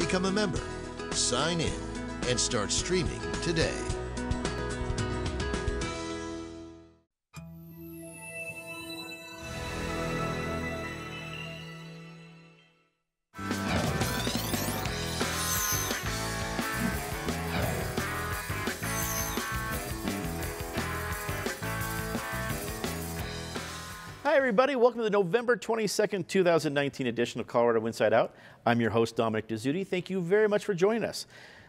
become a member. Sign in and start streaming today. Hi, everybody. Welcome to the November 22nd, 2019 edition of Colorado Inside Out. I'm your host, Dominic Dezzutti. Thank you very much for joining us.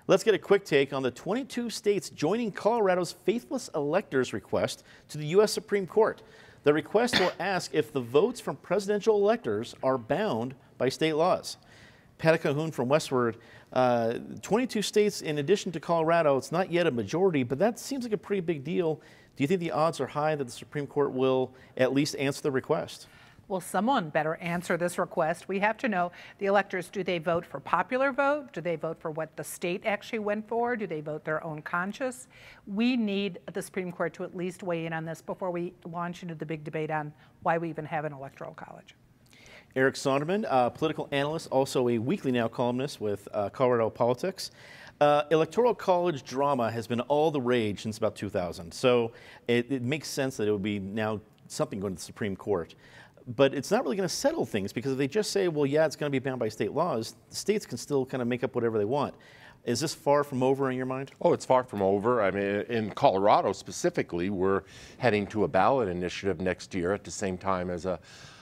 Let's get a quick take on the 22 states joining Colorado's Faithless electors request to the U.S. Supreme Court. The request will ask if the votes from presidential electors are bound by state laws. Patty Cahoon from Westward, 22 states in addition to Colorado. It's not yet a majority, but that seems like a pretty big deal. Do you think the odds are high that the Supreme Court will at least answer the request? Well, someone better answer this request. We have to know the electors, do they vote for popular vote? Do they vote for what the state actually went for? Do they vote their own conscience? We need the Supreme Court to at least weigh in on this before we launch into the big debate on why we even have an electoral college. Eric Sonderman, political analyst, also a Weekly Now columnist with Colorado Politics. Electoral college drama has been all the rage since about 2000, so it makes sense that it would be now something going to the Supreme Court. But it's not really going to settle things, because if they just say, well, yeah, it's going to be bound by state laws, the states can still kind of make up whatever they want. Is this far from over in your mind? Oh, it's far from over. I mean, in Colorado specifically, we're heading to a ballot initiative next year at the same time as a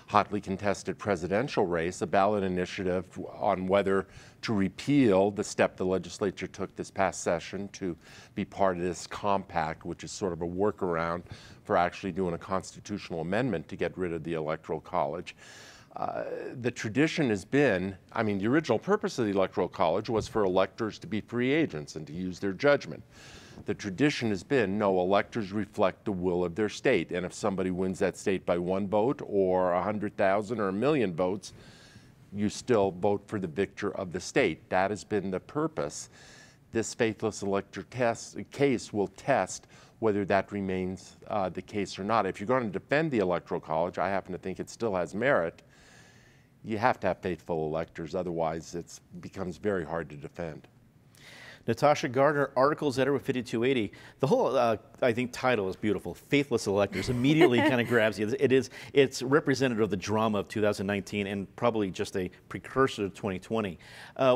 hotly contested presidential race, a ballot initiative on whether to repeal the step the legislature took this past session to be part of this compact, which is sort of a workaround for actually doing a constitutional amendment to get rid of the Electoral College. The tradition has been, I mean, the original purpose of the Electoral College was for electors to be free agents and to use their judgment. The tradition has been, no, electors reflect the will of their state, and if somebody wins that state by 1 vote or 100,000 or 1,000,000 votes, you still vote for the victor of the state. That has been the purpose. This faithless elector case will test whether that remains the case or not. If you're going to defend the Electoral College, I happen to think it still has merit, you have to have faithful electors, otherwise it becomes very hard to defend. Natasha Gardner, articles editor with 5280. The whole, I think, title is beautiful. Faithless electors immediately kind of grabs you. It's representative of the drama of 2019 and probably just a precursor to 2020.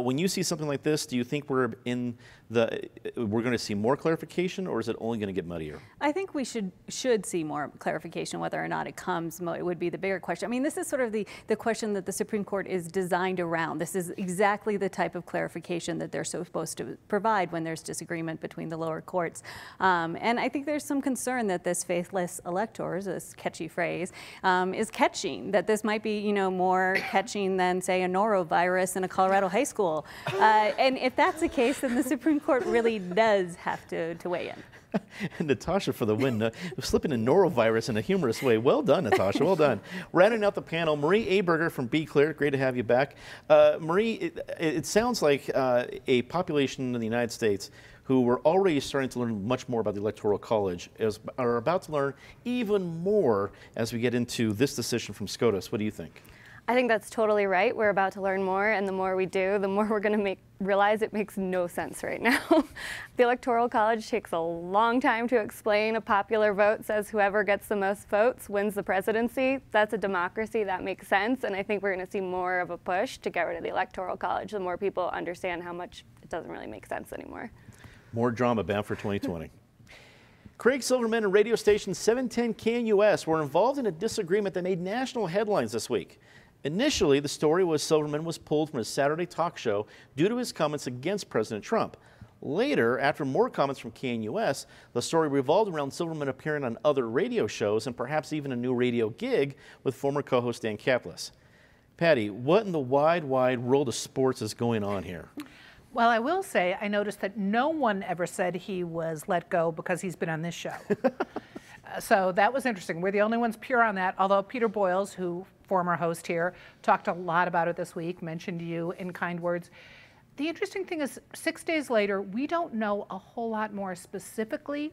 When you see something like this, do you think we're going to see more clarification, or is it only going to get muddier? I think we should see more clarification. Whether or not it comes, it would be the bigger question. I mean, this is sort of the question that the Supreme Court is designed around. This is exactly the type of clarification that they're supposed to provide when there's disagreement between the lower courts. And I think there's some concern that this faithless electors, this catchy phrase, is catching, that this might be, you know, more catching than, say, a norovirus in a Colorado high school. And if that's the case, then the Supreme Court really does have to weigh in. And Natasha for the win, slipping a norovirus in a humorous way. Well done, Natasha, well done. Rounding out the panel, Marie Aberger from Be Clear, great to have you back. Marie, it sounds like a population in the United States who were already starting to learn much more about the Electoral College are about to learn even more as we get into this decision from SCOTUS. What do you think? I think that's totally right. We're about to learn more, and the more we do, the more we're going to realize it makes no sense right now. The Electoral College takes a long time to explain. A popular vote says whoever gets the most votes wins the presidency. That's a democracy. That makes sense, and I think we're going to see more of a push to get rid of the Electoral College the more people understand how much it doesn't really make sense anymore. More drama bound for 2020. Craig Silverman and radio station 710 KNUS were involved in a disagreement that made national headlines this week. Initially, the story was Silverman was pulled from his Saturday talk show due to his comments against President Trump. Later, after more comments from KNUS, the story revolved around Silverman appearing on other radio shows and perhaps even a new radio gig with former co-host Dan Caplis. Patty, what in the wide world of sports is going on here? Well, I will say I noticed that no one ever said he was let go because he's been on this show. So that was interesting. We're the only ones pure on that, although Peter Boyles, who former host here, talked a lot about it this week, mentioned you in kind words. The interesting thing is 6 days later, we don't know a whole lot more specifically,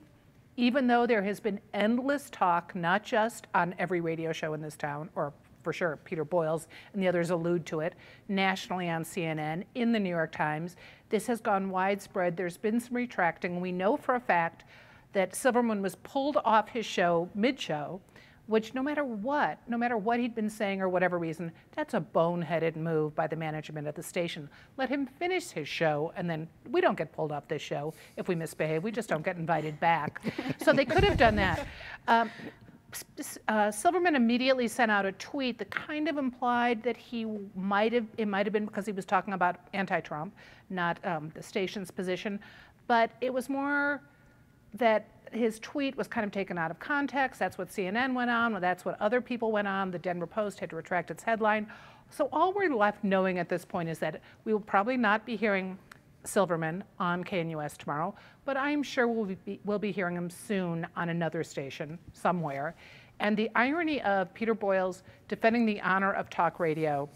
even though there has been endless talk, not just on every radio show in this town, or for sure, Peter Boyles, and the others allude to it, nationally on CNN, in the New York Times. This has gone widespread. There's been some retracting. We know for a fact that Silverman was pulled off his show mid-show, which no matter what he'd been saying or whatever reason, that's a boneheaded move by the management of the station. Let him finish his show, and then we don't get pulled off this show if we misbehave. We just don't get invited back. So they could have done that. Silverman immediately sent out a tweet that kind of implied that it might have been because he was talking about anti-Trump, not the station's position, but it was more that his tweet was kind of taken out of context. That's what CNN went on, that's what other people went on. The Denver Post had to retract its headline. So all we're left knowing at this point is that we will probably not be hearing Silverman on KNUS tomorrow, but I'm sure we'll be hearing him soon on another station somewhere. And the irony of Peter Boyles defending the honor of talk radio,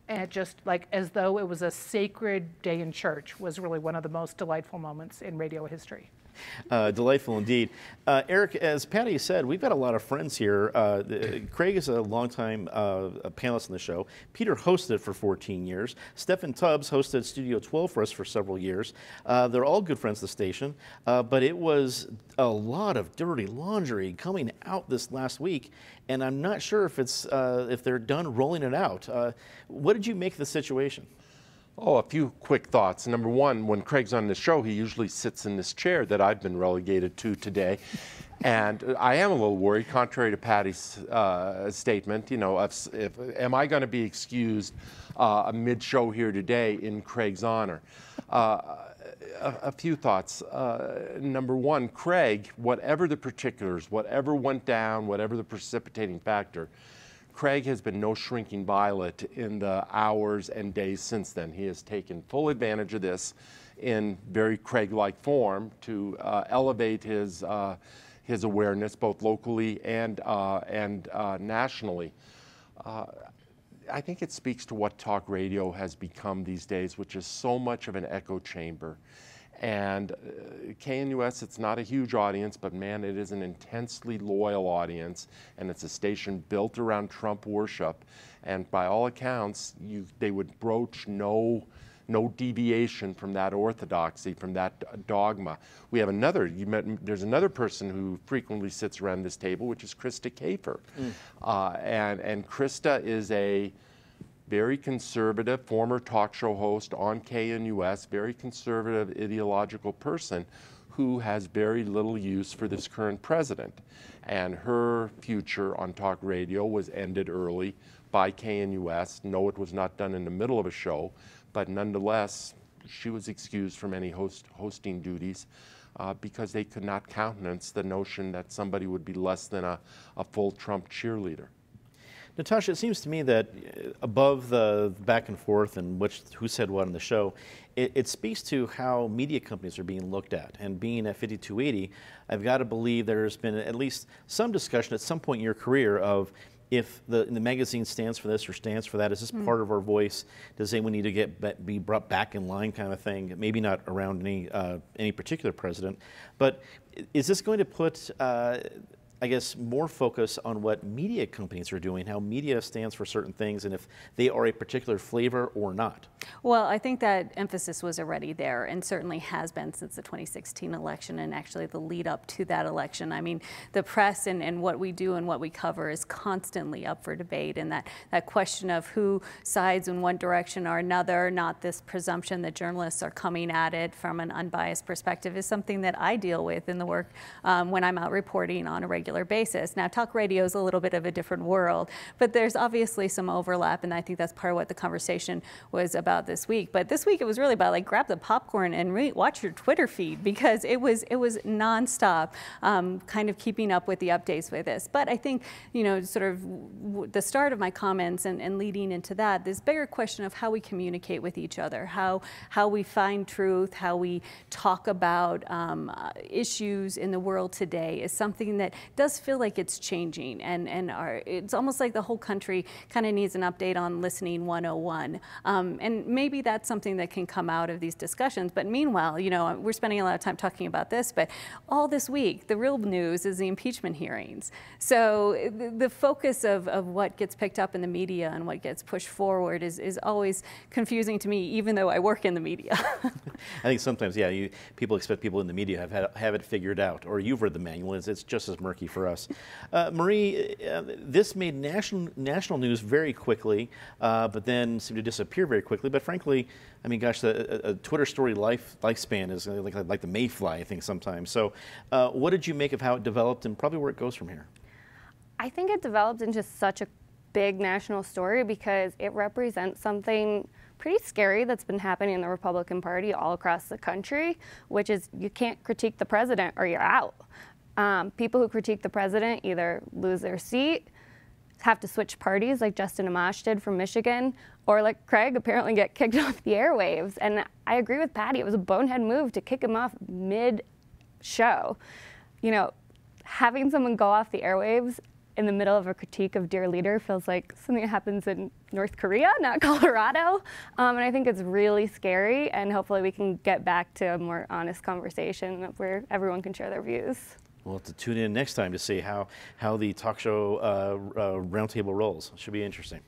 and just like as though it was a sacred day in church, was really one of the most delightful moments in radio history. Delightful indeed. Eric, as Patty said, we've got a lot of friends here. Craig is a longtime panelist on the show. Peter hosted for 14 years. Stephen Tubbs hosted Studio 12 for us for several years. They're all good friends of the station, but it was a lot of dirty laundry coming out this last week, and I'm not sure if they're done rolling it out. What did you make of the situation? Oh, a few quick thoughts. Number one, when Craig's on the show, he usually sits in this chair that I've been relegated to today. And I am a little worried, contrary to Patty's statement, you know, am I going to be excused mid-show here today in Craig's honor? A few thoughts. Number one, Craig, whatever the particulars, whatever went down, whatever the precipitating factor, Craig has been no shrinking violet in the hours and days since then. He has taken full advantage of this in very Craig-like form to elevate his awareness both locally and nationally. I think it speaks to what talk radio has become these days, which is so much of an echo chamber. And KNUS, it's not a huge audience, but man, it is an intensely loyal audience, and it's a station built around Trump worship. And by all accounts, they would broach no deviation from that orthodoxy, from that dogma. We have there's another person who frequently sits around this table, which is Krista Kafer. And Krista is a very conservative, former talk show host on KNUS, very conservative ideological person who has very little use for this current president. And her future on talk radio was ended early by KNUS. No, it was not done in the middle of a show, but nonetheless, she was excused from any hosting duties because they could not countenance the notion that somebody would be less than a full Trump cheerleader. Natasha, it seems to me that above the back and forth and who said what on the show, it speaks to how media companies are being looked at. And being at 5280, I've got to believe there's been at least some discussion at some point in your career of if the magazine stands for this or stands for that, is this part of our voice? Does anyone need to be brought back in line, kind of thing? Maybe not around any particular president, but is this going to put I guess, more focus on what media companies are doing, how media stands for certain things, and if they are a particular flavor or not? Well, I think that emphasis was already there and certainly has been since the 2016 election and actually the lead up to that election. I mean, the press and what we do and what we cover is constantly up for debate, and that question of who sides in one direction or another, not this presumption that journalists are coming at it from an unbiased perspective, is something that I deal with in the work when I'm out reporting on a regular basis. Now, talk radio is a little bit of a different world, but there's obviously some overlap, and I think that's part of what the conversation was about this week. But this week it was really about like grab the popcorn and watch your Twitter feed, because it was nonstop, kind of keeping up with the updates with this. But I think, you know, sort of the start of my comments and leading into that, this bigger question of how we communicate with each other, how we find truth, how we talk about issues in the world today is something that does feel like it's changing, and it's almost like the whole country kind of needs an update on listening 101. And maybe that's something that can come out of these discussions. But meanwhile, you know, we're spending a lot of time talking about this, but all this week, the real news is the impeachment hearings. So the focus of what gets picked up in the media and what gets pushed forward is always confusing to me, even though I work in the media. I think sometimes, yeah, people expect people in the media have it figured out, or you've read the manual. It's just as murky for us. Marie, this made national news very quickly, but then seemed to disappear very quickly. But frankly, I mean, gosh, a Twitter story lifespan is like the mayfly, I think, sometimes. So what did you make of how it developed and probably where it goes from here? I think it developed into such a big national story because it represents something pretty scary that's been happening in the Republican Party all across the country, which is you can't critique the president or you're out. People who critique the president either lose their seat, have to switch parties like Justin Amash did from Michigan, or like Craig apparently get kicked off the airwaves. And I agree with Patty, it was a bonehead move to kick him off mid-show. You know, having someone go off the airwaves in the middle of a critique of Dear Leader feels like something that happens in North Korea, not Colorado. And I think it's really scary, and hopefully we can get back to a more honest conversation where everyone can share their views. We'll have to tune in next time to see how the talk show roundtable rolls. Should be interesting.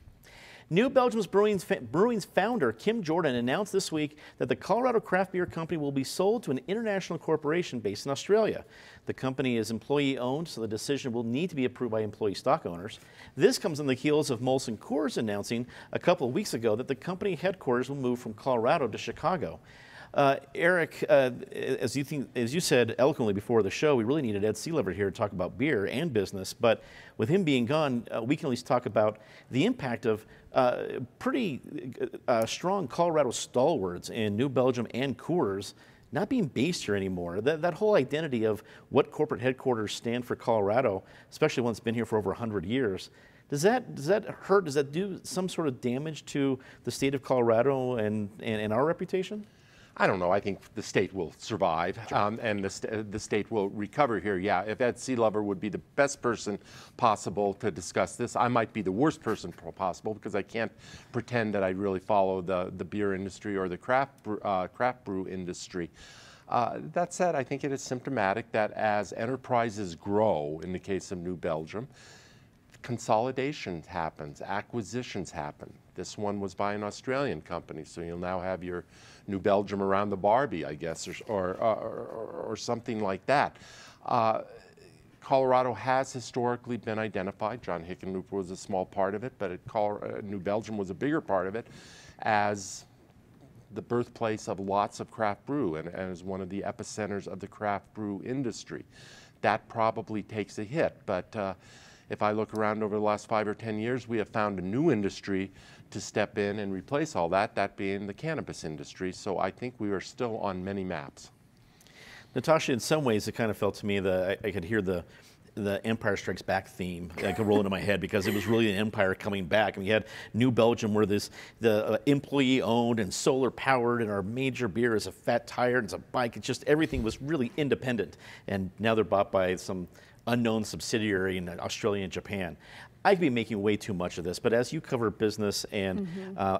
New Belgium Brewing's founder, Kim Jordan, announced this week that the Colorado Craft Beer Company will be sold to an international corporation based in Australia. The company is employee-owned, so the decision will need to be approved by employee stock owners. This comes on the heels of Molson Coors announcing a couple of weeks ago that the company headquarters will move from Colorado to Chicago. Eric, as you said eloquently before the show, we really needed Ed Seelever here to talk about beer and business. But with him being gone, we can at least talk about the impact of pretty strong Colorado stalwarts in New Belgium and Coors not being based here anymore. That whole identity of what corporate headquarters stand for Colorado, especially one that's been here for over 100 years. Does that hurt? Does that do some sort of damage to the state of Colorado and our reputation? I don't know. I think the state will survive, and the state will recover here. Yeah, if Ed Seelever would be the best person possible to discuss this, I might be the worst person possible because I can't pretend that I really follow the beer industry or the craft brew industry. That said, I think it is symptomatic that as enterprises grow, in the case of New Belgium, consolidation happens, acquisitions happen. This one was by an Australian company, so you'll now have your New Belgium around the Barbie, I guess, or something like that. Colorado has historically been identified, John Hickenlooper was a small part of it, but New Belgium was a bigger part of it, as the birthplace of lots of craft brew and as one of the epicenters of the craft brew industry. That probably takes a hit, but if I look around over the last 5 or 10 years, we have found a new industry to step in and replace all that, that being the cannabis industry. So I think we are still on many maps. Natasha, in some ways, it kind of felt to me that I could hear the Empire Strikes Back theme could roll into my head because it was really an empire coming back. And we had New Belgium where the employee-owned and solar-powered, and our major beer is a fat tire and it's a bike. It's just everything was really independent. And now they're bought by some unknown subsidiary in Australia and Japan. I could be making way too much of this, but as you cover business and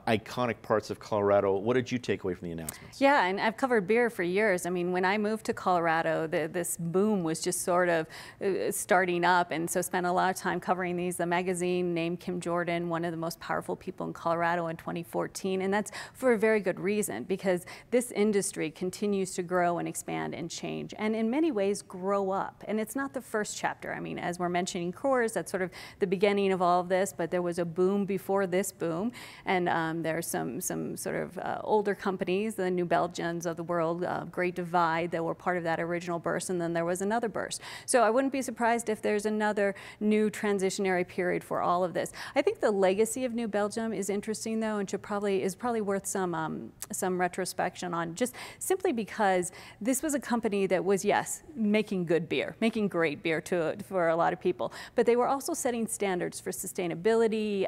iconic parts of Colorado, what did you take away from the announcements? Yeah, and I've covered beer for years. I mean, when I moved to Colorado, this boom was just sort of starting up, and so spent a lot of time covering these. The magazine named Kim Jordan one of the most powerful people in Colorado in 2014, and that's for a very good reason, because this industry continues to grow and expand and change, and in many ways grow up. And it's not the first chapter. I mean, as we're mentioning Coors, that's sort of the beginning of all of this, but there was a boom before this boom, and there's some sort of older companies, the New Belgians of the world, Great Divide, that were part of that original burst, and then there was another burst. So I wouldn't be surprised if there's another new transitionary period for all of this. I think the legacy of New Belgium is interesting, though, and is probably worth some retrospection on, just simply because this was a company that was, yes, making good beer, making great beer for a lot of people, but they were also setting standards standards for sustainability,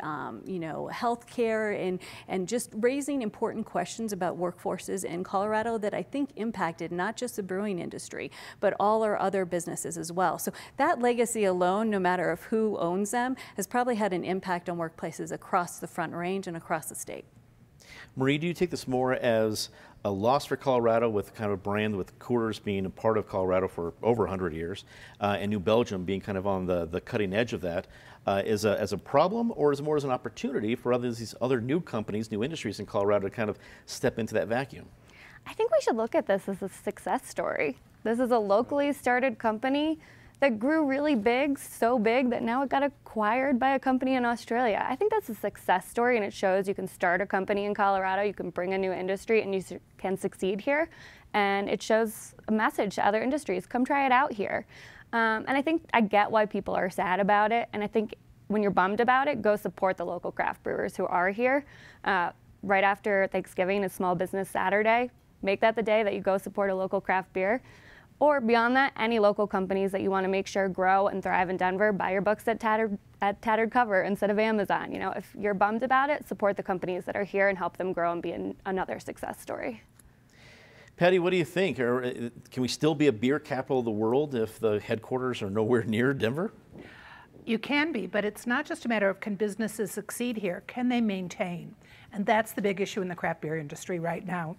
you know, healthcare, and just raising important questions about workforces in Colorado that I think impacted not just the brewing industry, but all our other businesses as well. So that legacy alone, no matter of who owns them, has probably had an impact on workplaces across the Front Range and across the state. Marie, do you take this more as a loss for Colorado with kind of a brand with Coors being a part of Colorado for over 100 years and New Belgium being kind of on the cutting edge of that as a problem, or is it more as an opportunity for these other new companies, new industries in Colorado to kind of step into that vacuum? I think we should look at this as a success story. This is a locally started company that grew really big, so big that now it got acquired by a company in Australia. I think that's a success story, and it shows you can start a company in Colorado, you can bring a new industry, and you can succeed here. And it shows a message to other industries, come try it out here. And I think I get why people are sad about it, and I think when you're bummed about it, go support the local craft brewers who are here. Right after Thanksgiving is Small Business Saturday. Make that the day that you go support a local craft beer. Or beyond that, any local companies that you want to make sure grow and thrive in Denver, buy your books at Tattered Cover instead of Amazon. You know, if you're bummed about it, support the companies that are here and help them grow and be another success story. Patty, what do you think? Can we still be a beer capital of the world if the headquarters are nowhere near Denver? You can be, but it's not just a matter of can businesses succeed here, can they maintain? And that's the big issue in the craft beer industry right now.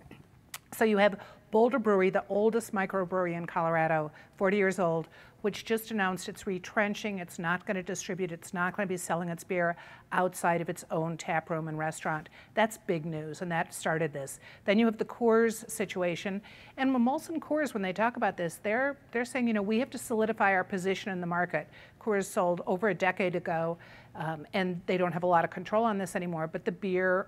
So you have Boulder Brewery, the oldest microbrewery in Colorado, 40 years old, which just announced it's retrenching, it's not going to distribute, it's not going to be selling its beer outside of its own tap room and restaurant. That's big news, and that started this. Then you have the Coors situation, and Molson Coors, when they talk about this, they're saying, you know, we have to solidify our position in the market. Coors sold over a decade ago, and they don't have a lot of control on this anymore, but the beer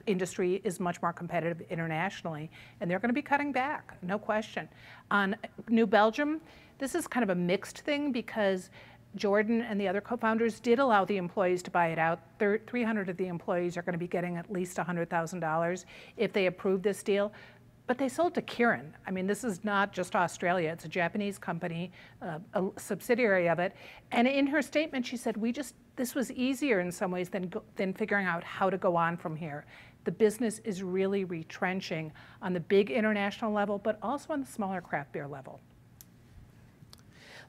industry is much more competitive internationally, and they're going to be cutting back, no question. On New Belgium, this is kind of a mixed thing because Jordan and the other co-founders did allow the employees to buy it out. 300 of the employees are going to be getting at least $100,000 if they approve this deal. But they sold to Kirin. I mean, this is not just Australia. It's a Japanese company, a subsidiary of it. And in her statement, she said, this was easier in some ways than figuring out how to go on from here. The business is really retrenching on the big international level, but also on the smaller craft beer level.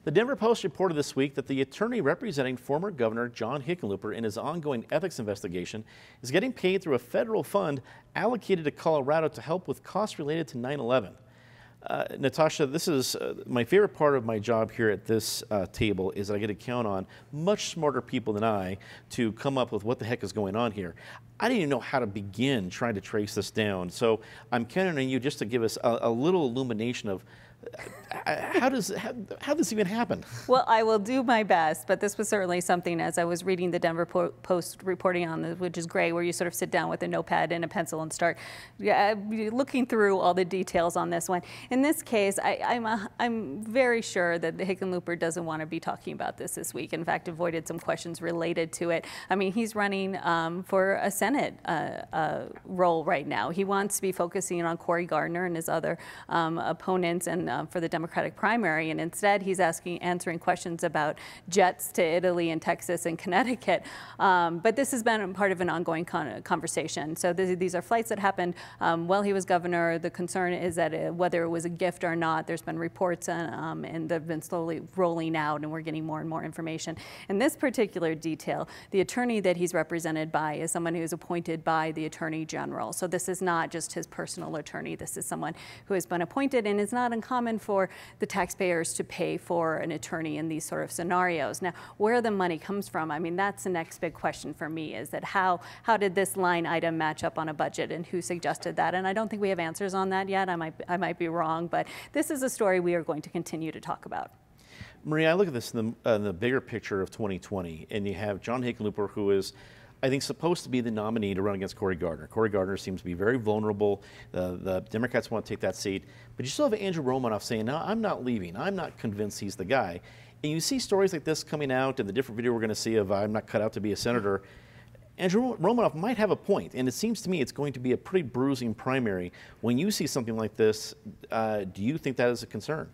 The Denver Post reported this week that the attorney representing former Governor John Hickenlooper in his ongoing ethics investigation is getting paid through a federal fund allocated to Colorado to help with costs related to 9/11. Natasha, this is my favorite part of my job here at this table is that I get to count on much smarter people than I to come up with what the heck is going on here. I didn't even know how to begin trying to trace this down, so I'm counting on you just to give us a little illumination of how does this even happen? Well, I will do my best, but this was certainly something as I was reading the Denver Post reporting on this, which is great, where you sort of sit down with a notepad and a pencil and start looking through all the details on this one. In this case, I'm very sure that the Hickenlooper doesn't want to be talking about this week. In fact, avoided some questions related to it. I mean, he's running for a Senate role right now. He wants to be focusing on Cory Gardner and his other opponents and for the Democratic primary, and instead he's answering questions about jets to Italy and Texas and Connecticut. But this has been part of an ongoing conversation. So these are flights that happened while he was governor. The concern is that whether it was a gift or not, there's been reports and they've been slowly rolling out, and we're getting more and more information. In this particular detail, the attorney that he's represented by is someone who is appointed by the Attorney General. So this is not just his personal attorney. This is someone who has been appointed, and it's not uncommon for the taxpayers to pay for an attorney in these sort of scenarios. Now, where the money comes from, I mean, that's the next big question for me, is that how did this line item match up on a budget, and who suggested that? And I don't think we have answers on that yet. I might be wrong, but this is a story we are going to continue to talk about. Maria, I look at this in the bigger picture of 2020, and you have John Hickenlooper, who is, I think, supposed to be the nominee to run against Cory Gardner. Cory Gardner seems to be very vulnerable. The Democrats want to take that seat. But you still have Andrew Romanoff saying, no, I'm not leaving. I'm not convinced he's the guy. And you see stories like this coming out, and the different video we're going to see of I'm not cut out to be a senator. Andrew Romanoff might have a point, and it seems to me it's going to be a pretty bruising primary. When you see something like this, do you think that is a concern?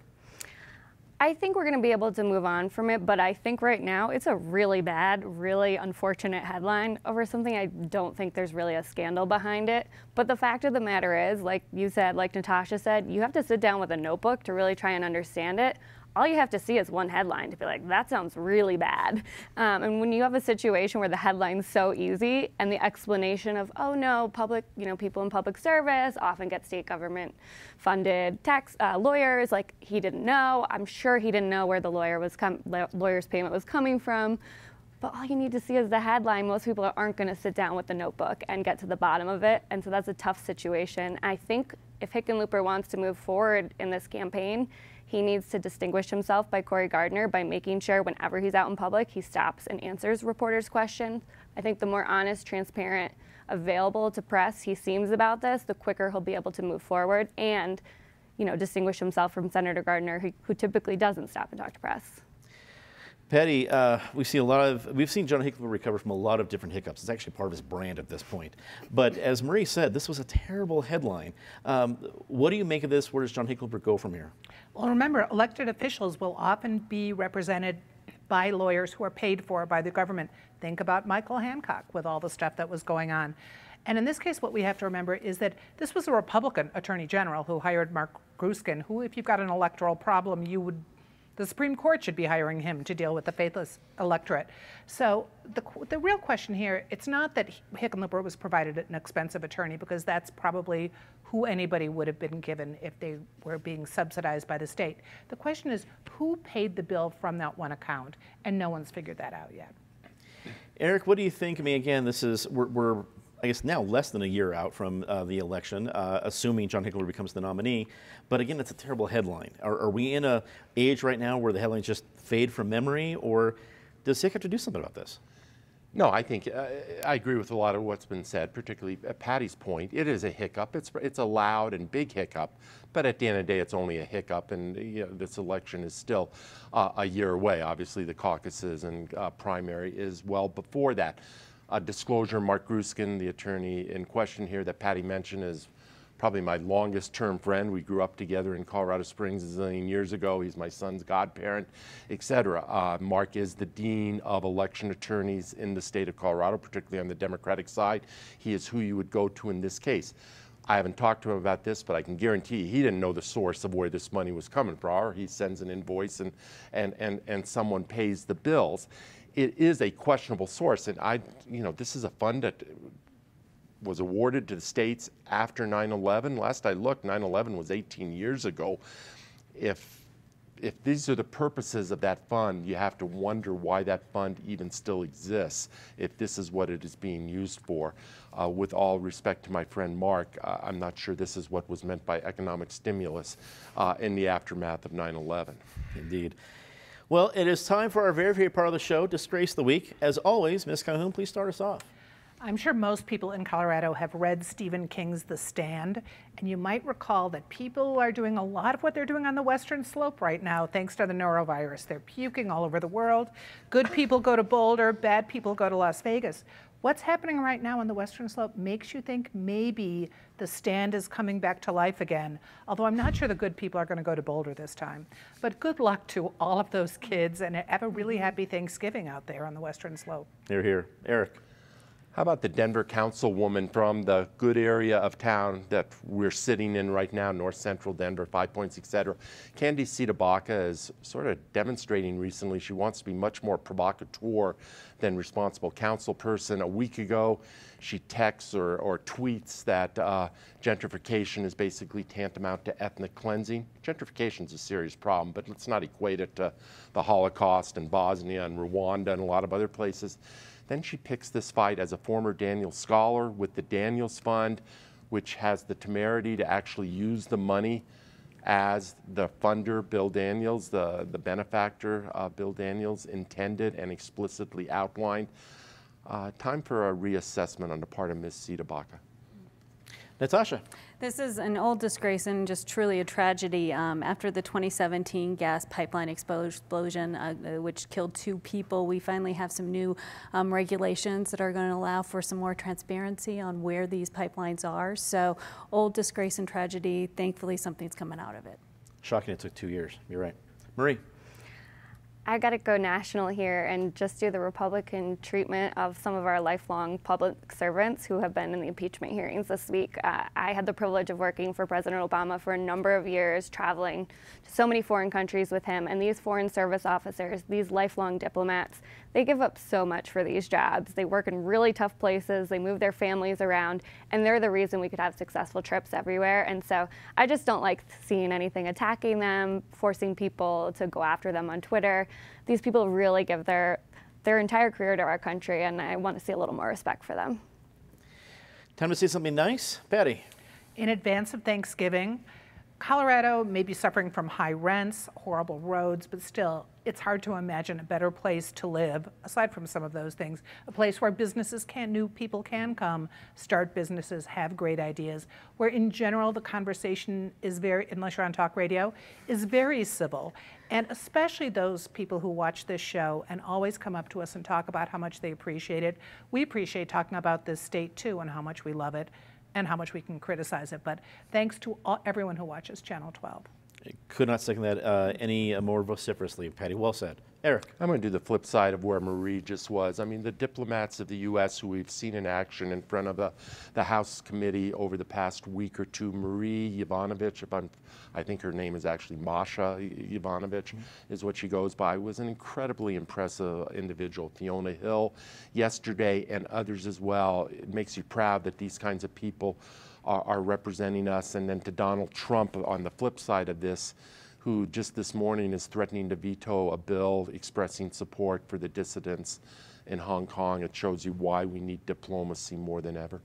I think we're going to be able to move on from it, but I think right now it's a really bad, really unfortunate headline over something I don't think there's really a scandal behind it. But the fact of the matter is, like you said, like Natasha said, you have to sit down with a notebook to really try and understand it. All you have to see is one headline to be like, that sounds really bad. And when you have a situation where the headline's so easy and the explanation of, oh no, public, people in public service often get state government funded tax lawyers, like he didn't know. I'm sure he didn't know where the lawyer's payment was coming from. But all you need to see is the headline. Most people aren't going to sit down with the notebook and get to the bottom of it. And so that's a tough situation. I think if Hickenlooper wants to move forward in this campaign, he needs to distinguish himself by Cory Gardner by making sure whenever he's out in public, he stops and answers reporters' questions. I think the more honest, transparent, available to press he seems about this, the quicker he'll be able to move forward and, distinguish himself from Senator Gardner, who typically doesn't stop and talk to press. Patty, we've seen John Hickenlooper recover from a lot of different hiccups. It's actually part of his brand at this point. But as Marie said, this was a terrible headline. What do you make of this? Where does John Hickenlooper go from here? Well, remember, elected officials will often be represented by lawyers who are paid for by the government. Think about Michael Hancock with all the stuff that was going on. And in this case, what we have to remember is that this was a Republican attorney general who hired Mark Gruskin, who, if you've got an electoral problem, the Supreme Court should be hiring him to deal with the faithless electorate. So the real question here, it's not that Hickenlooper was provided an expensive attorney, because that's probably who anybody would have been given if they were being subsidized by the state. The question is, who paid the bill from that one account? And no one's figured that out yet. Eric, what do you think? I mean, again, we're I guess now less than a year out from the election, assuming John Hickenlooper becomes the nominee. But again, it's a terrible headline. Are we in an age right now where the headlines just fade from memory, or does Hick have to do something about this? No, I think I agree with a lot of what's been said, particularly at Patty's point. It is a hiccup. It's a loud and big hiccup, but at the end of the day, it's only a hiccup, and this election is still a year away. Obviously, the caucuses and primary is well before that. Disclosure, Mark Gruskin, the attorney in question here that Patty mentioned, is probably my longest term friend. We grew up together in Colorado Springs a zillion years ago. He's my son's godparent, etc. Mark is the dean of election attorneys in the state of Colorado, particularly on the Democratic side. He is who you would go to in this case. I haven't talked to him about this, but I can guarantee he didn't know the source of where this money was coming from. He sends an invoice and someone pays the bills. It is a questionable source, and this is a fund that was awarded to the states after 9/11. Last I looked, 9/11 was 18 years ago. If these are the purposes of that fund, you have to wonder why that fund even still exists, if this is what it is being used for. With all respect to my friend Mark, I'm not sure this is what was meant by economic stimulus in the aftermath of 9/11. Indeed. Well, it is time for our very favorite part of the show, Disgrace of the Week. As always, Ms. Calhoun, please start us off. I'm sure most people in Colorado have read Stephen King's The Stand, and you might recall that people are doing a lot of what they're doing on the Western Slope right now, thanks to the norovirus. They're puking all over the world. Good people go to Boulder, bad people go to Las Vegas. What's happening right now on the Western Slope makes you think maybe The Stand is coming back to life again, although I'm not sure the good people are going to go to Boulder this time. But good luck to all of those kids, and have a really happy Thanksgiving out there on the Western Slope. Hear, hear. Eric. How about the Denver councilwoman from the good area of town that we're sitting in right now, north central Denver, 5 Points, etc. Candy Cidabacca is sort of demonstrating recently she wants to be much more provocateur than responsible council person. A week ago, she texts or tweets that gentrification is basically tantamount to ethnic cleansing. Gentrification is a serious problem, but let's not equate it to the Holocaust and Bosnia and Rwanda and a lot of other places. Then she picks this fight as a former Daniels scholar with the Daniels Fund, which has the temerity to actually use the money as the funder, Bill Daniels, the benefactor, Bill Daniels, intended and explicitly outlined. Time for a reassessment on the part of Ms. Cidabacca. Natasha. This is an old disgrace and just truly a tragedy. After the 2017 gas pipeline explosion, which killed 2 people, we finally have some new regulations that are going to allow for some more transparency on where these pipelines are. So old disgrace and tragedy, thankfully something's coming out of it. Shocking it took 2 years. You're right. Marie. I got to go national here and just do the Republican treatment of some of our lifelong public servants who have been in the impeachment hearings this week. I had the privilege of working for President Obama for a number of years, traveling to so many foreign countries with him. And these foreign service officers, these lifelong diplomats, they give up so much for these jobs. They work in really tough places, they move their families around, and they're the reason we could have successful trips everywhere. And so I just don't like seeing anything attacking them, forcing people to go after them on Twitter. These people really give their entire career to our country, and I want to see a little more respect for them. Time to say something nice. Patty. In advance of Thanksgiving, Colorado may be suffering from high rents, horrible roads, but still, it's hard to imagine a better place to live, aside from some of those things, a place where new people can come, start businesses, have great ideas, where in general the conversation is very, unless you're on talk radio, is very civil. And especially those people who watch this show and always come up to us and talk about how much they appreciate it. We appreciate talking about this state too and how much we love it and how much we can criticize it. But thanks to everyone who watches Channel 12. I could not second that any more vociferously, Patty. Well said. Eric. I'm going to do the flip side of where Marie just was. I mean, the diplomats of the U.S. who we've seen in action in front of the House committee over the past week or two, Marie Yovanovitch, I think her name is actually Masha Yovanovitch, is what she goes by, was an incredibly impressive individual. Fiona Hill yesterday and others as well. It makes you proud that these kinds of people are representing us. And then to Donald Trump on the flip side of this, who just this morning is threatening to veto a bill expressing support for the dissidents in Hong Kong. It shows you why we need diplomacy more than ever.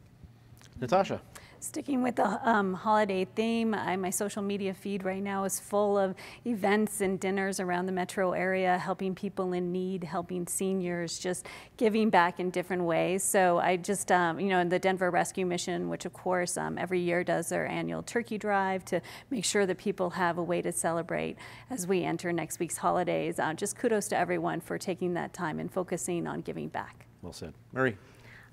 Natasha. Sticking with the holiday theme, my social media feed right now is full of events and dinners around the metro area, helping people in need, helping seniors, just giving back in different ways. So I just, in the Denver Rescue Mission, which of course every year does their annual turkey drive to make sure that people have a way to celebrate as we enter next week's holidays. Just kudos to everyone for taking that time and focusing on giving back. Well said. Marie.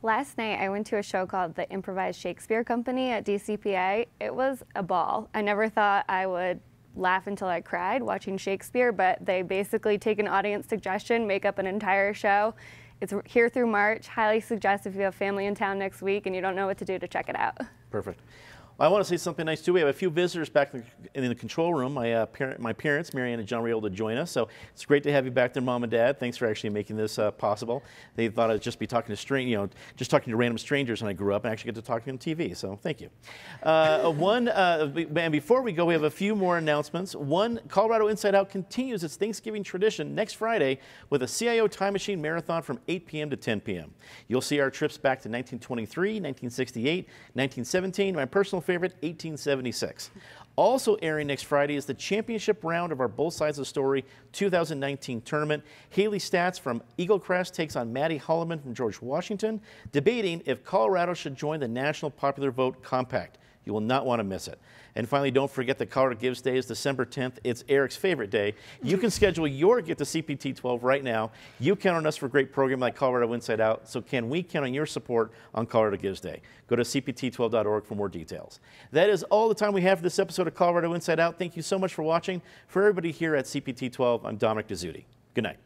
Last night, I went to a show called the Improvised Shakespeare Company at DCPA. It was a ball. I never thought I would laugh until I cried watching Shakespeare, but they basically take an audience suggestion, make up an entire show. It's here through March. Highly suggest if you have family in town next week and you don't know what to do to check it out. Perfect. Well, I want to say something nice too. We have a few visitors back in the control room. My parents, Marianne and John, were able to join us. So it's great to have you back there, Mom and Dad. Thanks for actually making this possible. They thought I'd just be talking to just talking to random strangers when I grew up, and actually get to talk on TV. So thank you. And before we go, we have a few more announcements. One, Colorado Inside Out continues its Thanksgiving tradition next Friday with a CIO Time Machine Marathon from 8 p.m. to 10 p.m. You'll see our trips back to 1923, 1968, 1917, my personal favorite, 1876. Also airing next Friday is the championship round of our Both Sides of the Story 2019 tournament. Haley Statz from Eagle Crest takes on Maddie Holloman from George Washington, debating if Colorado should join the National Popular Vote Compact. You will not want to miss it. And finally, don't forget that Colorado Gives Day is December 10th. It's Eric's favorite day. You can schedule your gift to CPT 12 right now. You count on us for great programming like Colorado Inside Out. So can we count on your support on Colorado Gives Day? Go to cpt12.org for more details. That is all the time we have for this episode of Colorado Inside Out. Thank you so much for watching. For everybody here at CPT 12, I'm Dominic Dezzutti. Good night.